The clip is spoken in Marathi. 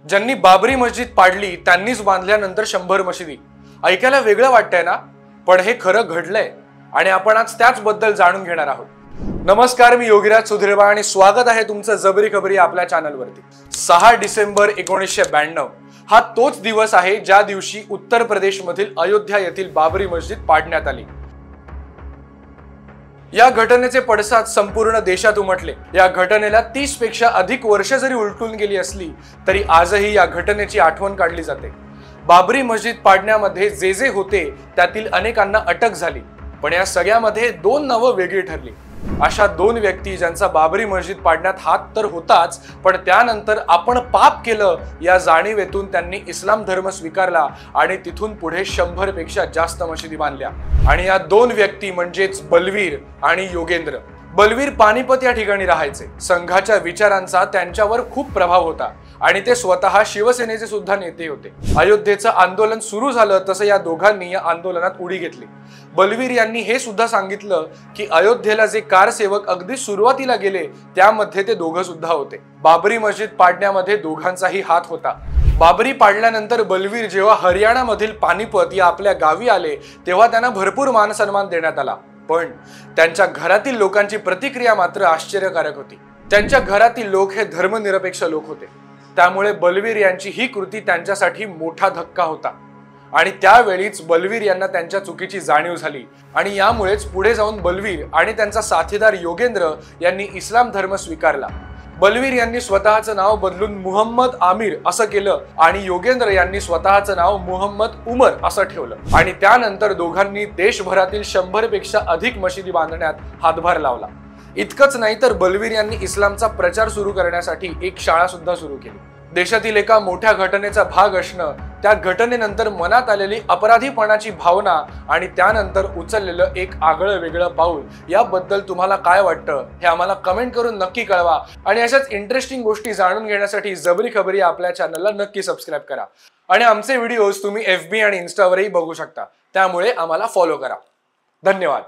ज्यांनी बाबरी मस्जिद पाडली त्यांनीच बांधल्यानंतर 100 मशिदी। ऐकायला वेगळं वाटतंय ना, पण हे खरं घडलंय आणि आपण आज त्याच बद्दल जाणून घेणार आहोत। नमस्कार, मी योगीराज सुधीरबा आणि स्वागत आहे तुमचं जबरी खबरी आपल्या चॅनलवरती। 6 डिसेंबर 1992 हा तोच दिवस आहे ज्या दिवशी उत्तर प्रदेश मधील अयोध्या येथील बाबरी मस्जिद पाडण्यात आली। या घटनेचे पडसाद संपूर्ण देशात उमटले। या घटनेला 30 पेक्षा अधिक वर्ष जरी उलटून गेली असली तरी आजही या घटनेची आठवण काढली जाते। बाबरी मस्जिद पाडण्यामध्ये जे होते त्यातील अनेकांना अटक झाली, पण या सगळ्यामध्ये 2 नावं वेगळी ठरली। अशा 2 व्यक्ती ज्यांचा बाबरी मस्जिद पाडण्यात हात तर होताच, पण त्यानंतर आपण पाप केलं या जाणीवेतून त्यांनी इस्लाम धर्म स्वीकारला आणि तिथून पुढे 100 पेक्षा जास्त मशिदी बांधल्या। आणि या 2 व्यक्ती म्हणजेच बलवीर आणि योगेंद्र। बलवीर पानिपत या ठिकाणी राहायचे। संघाच्या विचारांचा त्यांच्यावर खूप प्रभाव होता आणि ते स्वतः शिवसेनेचे सुद्धा नेते होते। अयोध्येचं आंदोलन सुरू झालं तसं या दोघांनी या आंदोलनात उडी घेतली। बलवीर यांनी हे सुद्धा सांगितलं की अयोध्येला जे कारसेवक अगदी सुरुवातीला गेले त्यामध्ये ते दोघं सुद्धा होते। बाबरी मस्जिद पाडण्यामध्ये दोघांचाही हात होता। बाबरी पाडल्यानंतर बलवीर जेव्हा हरियाणामधील पानिपत या आपल्या गावी आले तेव्हा त्यांना भरपूर मान सन्मान देण्यात आला, पण त्यांच्या घरातील लोकांची प्रतिक्रिया मात्र आश्चर्यकारक होती। त्यांच्या घरातील लोक हे धर्मनिरपेक्ष लोक होते, त्यामुळे बलवीर यांची ही कृती त्यांच्यासाठी मोठा धक्का होता आणि त्यावेळीच बलवीर यांना त्यांच्या चुकीची जाणीव झाली आणि यामुळेच पुढे जाऊन बलवीर आणि त्यांचा साथीदार योगेंद्र यांनी इस्लाम धर्म स्वीकारला। बलवीर यांनी स्वतःचं नाव बदलून मुहम्मद आमिर असं केलं आणि योगेंद्र यांनी स्वतःचं नाव मुहम्मद उमर असं ठेवलं आणि त्यानंतर दोघांनी देशभरातील 100 पेक्षा अधिक मशिदी बांधण्यात हातभार लावला। इतकंच नाही तर बलवीर यांनी इस्लामचा प्रचार सुरू करण्यासाठी एक शाळा सुद्धा सुरू केली। देशातील एका मोठ्या घटनेचा भाग असणं, त्या घटनेनंतर मनात आलेली अपराधीपणाची भावना आणि त्यानंतर उचललेलं एक आगळं वेगळं पाऊल याबद्दल तुम्हाला काय वाटतं हे आम्हाला कमेंट करून नक्की कळवा आणि अशाच इंटरेस्टिंग गोष्टी जाणून घेण्यासाठी जबरी खबरी आपल्या चॅनलला नक्की सबस्क्राइब करा आणि आमचे व्हिडिओज तुम्ही FB आणि Instaवरही बघू शकता, त्यामुळे आम्हाला फॉलो करा। धन्यवाद।